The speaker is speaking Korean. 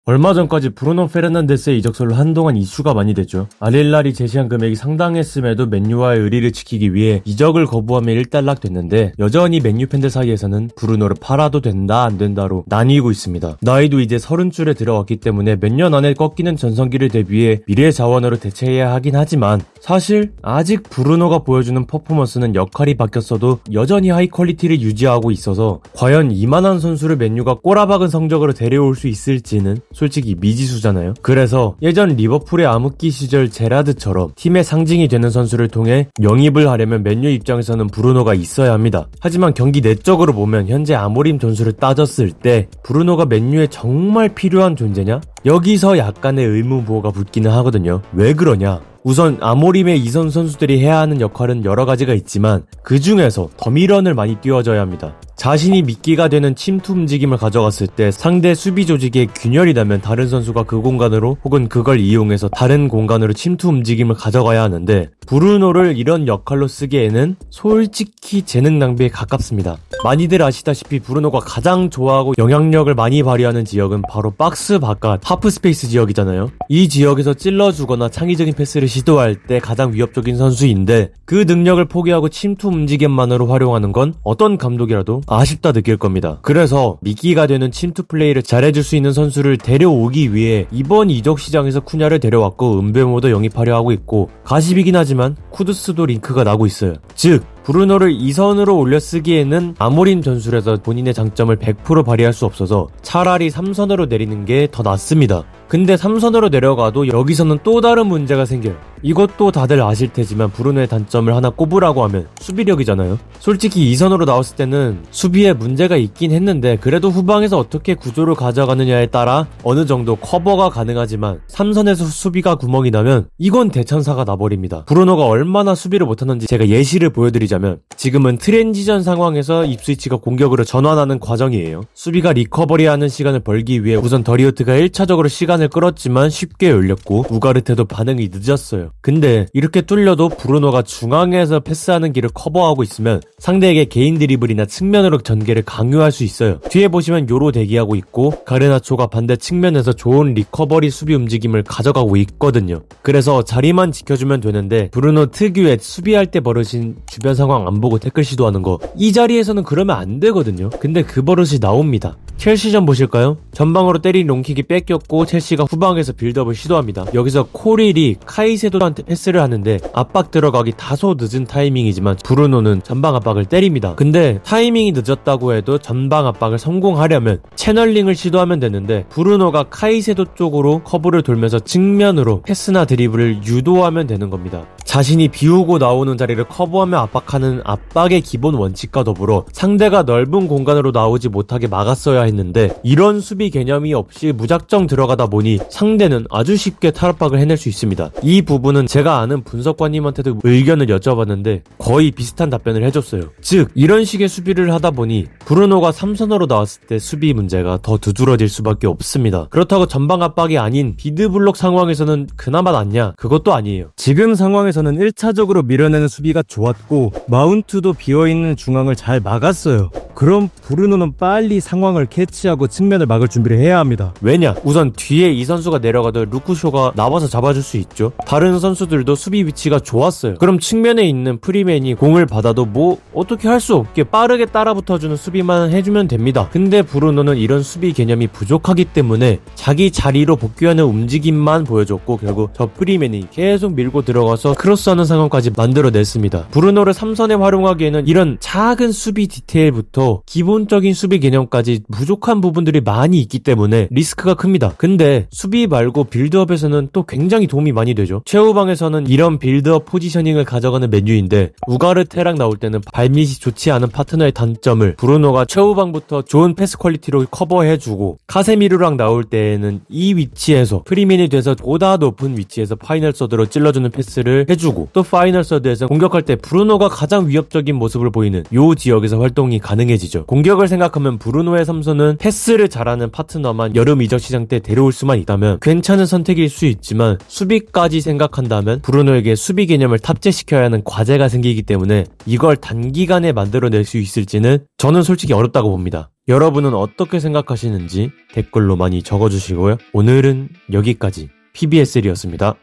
얼마 전까지 브루노 페르난데스의 이적설로 한동안 이슈가 많이 됐죠. 알릴날이 제시한 금액이 상당했음에도 맨유와의 의리를 지키기 위해 이적을 거부하며 일단락됐는데 여전히 맨유 팬들 사이에서는 브루노를 팔아도 된다 안 된다로 나뉘고 있습니다. 나이도 이제 30줄에 들어왔기 때문에 몇 년 안에 꺾이는 전성기를 대비해 미래 자원으로 대체해야 하긴 하지만 사실 아직 브루노가 보여주는 퍼포먼스는 역할이 바뀌었어도 여전히 하이 퀄리티를 유지하고 있어서 과연 이만한 선수를 맨유가 꼬라박은 성적으로 데려올 수 있을지는 솔직히 미지수잖아요. 그래서 예전 리버풀의 암흑기 시절 제라드처럼 팀의 상징이 되는 선수를 통해 영입을 하려면 맨유 입장에서는 브루노가 있어야 합니다. 하지만 경기 내적으로 보면 현재 아모림 전술을 따졌을 때 브루노가 맨유에 정말 필요한 존재냐? 여기서 약간의 의문부호가 붙기는 하거든요. 왜 그러냐? 우선 아모림의 이선 선수들이 해야 하는 역할은 여러 가지가 있지만 그 중에서 더미런을 많이 띄워줘야 합니다. 자신이 미끼가 되는 침투 움직임을 가져갔을 때 상대 수비 조직에 균열이 나면 다른 선수가 그 공간으로 혹은 그걸 이용해서 다른 공간으로 침투 움직임을 가져가야 하는데 브루노를 이런 역할로 쓰기에는 솔직히 재능 낭비에 가깝습니다. 많이들 아시다시피 브루노가 가장 좋아하고 영향력을 많이 발휘하는 지역은 바로 박스 바깥 하프 스페이스 지역이잖아요. 이 지역에서 찔러주거나 창의적인 패스를 시도할 때 가장 위협적인 선수인데 그 능력을 포기하고 침투 움직임만으로 활용하는 건 어떤 감독이라도 아쉽다 느낄 겁니다. 그래서 미끼가 되는 침투 플레이를 잘해줄 수 있는 선수를 데려오기 위해 이번 이적 시장에서 쿠냐를 데려왔고 은베모도 영입하려 하고 있고 가십이긴 하지만 쿠두스도 링크가 나고 있어요. 즉 브루노를 2선으로 올려 쓰기에는 아모림 전술에서 본인의 장점을 100% 발휘할 수 없어서 차라리 3선으로 내리는 게 더 낫습니다. 근데 3선으로 내려가도 여기서는 또 다른 문제가 생겨요. 이것도 다들 아실 테지만 브루노의 단점을 하나 꼽으라고 하면 수비력이잖아요. 솔직히 2선으로 나왔을 때는 수비에 문제가 있긴 했는데 그래도 후방에서 어떻게 구조를 가져가느냐에 따라 어느 정도 커버가 가능하지만 3선에서 수비가 구멍이 나면 이건 대천사가 나버립니다. 브루노가 얼마나 수비를 못하는지 제가 예시를 보여드리자면 지금은 트랜지션 상황에서 입스위치가 공격으로 전환하는 과정이에요. 수비가 리커버리하는 시간을 벌기 위해 우선 더리우트가 1차적으로 시간을 끌었지만 쉽게 열렸고 우가르테도 반응이 늦었어요. 근데 이렇게 뚫려도 브루노가 중앙에서 패스하는 길을 커버하고 있으면 상대에게 개인 드리블이나 측면으로 전개를 강요할 수 있어요. 뒤에 보시면 요로 대기하고 있고 가르나초가 반대 측면에서 좋은 리커버리 수비 움직임을 가져가고 있거든요. 그래서 자리만 지켜주면 되는데 브루노 특유의 수비할 때 버릇인 주변 상황 안 보고 태클 시도하는 거 이 자리에서는 그러면 안 되거든요. 근데 그 버릇이 나옵니다. 첼시전 보실까요? 전방으로 때린 롱킥이 뺏겼고 첼시가 후방에서 빌드업을 시도합니다. 여기서 코릴이 카이세도한테 패스를 하는데 압박 들어가기 다소 늦은 타이밍이지만 브루노는 전방 압박을 때립니다. 근데 타이밍이 늦었다고 해도 전방 압박을 성공하려면 채널링을 시도하면 되는데 브루노가 카이세도 쪽으로 커브를 돌면서 측면으로 패스나 드리블을 유도하면 되는 겁니다. 자신이 비우고 나오는 자리를 커버하며 압박하는 압박의 기본 원칙과 더불어 상대가 넓은 공간으로 나오지 못하게 막았어야 했는데 이런 수비 개념이 없이 무작정 들어가다 보니 상대는 아주 쉽게 탈압박을 해낼 수 있습니다. 이 부분은 제가 아는 분석관님한테도 의견을 여쭤봤는데 거의 비슷한 답변을 해줬어요. 즉 이런 식의 수비를 하다 보니 브루노가 3선으로 나왔을 때 수비 문제가 더 두드러질 수밖에 없습니다. 그렇다고 전방 압박이 아닌 비드블록 상황에서는 그나마 낫냐? 그것도 아니에요. 지금 상황에서는 1차적으로 밀어내는 수비가 좋았고 마운트도 비어있는 중앙을 잘 막았어요. 그럼 브루노는 빨리 상황을 캐치하고 측면을 막을 준비를 해야 합니다. 왜냐? 우선 뒤에 이 선수가 내려가도 루크쇼가 나와서 잡아줄 수 있죠. 다른 선수들도 수비 위치가 좋았어요. 그럼 측면에 있는 프리맨이 공을 받아도 뭐 어떻게 할 수 없게 빠르게 따라붙어주는 수비만 해주면 됩니다. 근데 브루노는 이런 수비 개념이 부족하기 때문에 자기 자리로 복귀하는 움직임만 보여줬고 결국 저 프리맨이 계속 밀고 들어가서 크로스하는 상황까지 만들어냈습니다. 브루노를 3선에 활용하기에는 이런 작은 수비 디테일부터 기본적인 수비 개념까지 부족한 부분들이 많이 있기 때문에 리스크가 큽니다. 근데 수비 말고 빌드업에서는 또 굉장히 도움이 많이 되죠. 최후방에서는 이런 빌드업 포지셔닝을 가져가는 맨유인데 우가르테랑 나올 때는 발밑이 좋지 않은 파트너의 단점을 브루노가 최후방부터 좋은 패스 퀄리티로 커버해주고 카세미르랑 나올 때에는 이 위치에서 프리맨이 돼서 보다 높은 위치에서 파이널 서드로 찔러주는 패스를 해주는 해주고, 또 파이널 서드에서 공격할 때 브루노가 가장 위협적인 모습을 보이는 요 지역에서 활동이 가능해지죠. 공격을 생각하면 브루노의 삼선은 패스를 잘하는 파트너만 여름 이적 시장 때 데려올 수만 있다면 괜찮은 선택일 수 있지만, 수비까지 생각한다면 브루노에게 수비 개념을 탑재시켜야 하는 과제가 생기기 때문에 이걸 단기간에 만들어낼 수 있을지는 저는 솔직히 어렵다고 봅니다. 여러분은 어떻게 생각하시는지 댓글로 많이 적어주시고요. 오늘은 여기까지 PBSL이었습니다.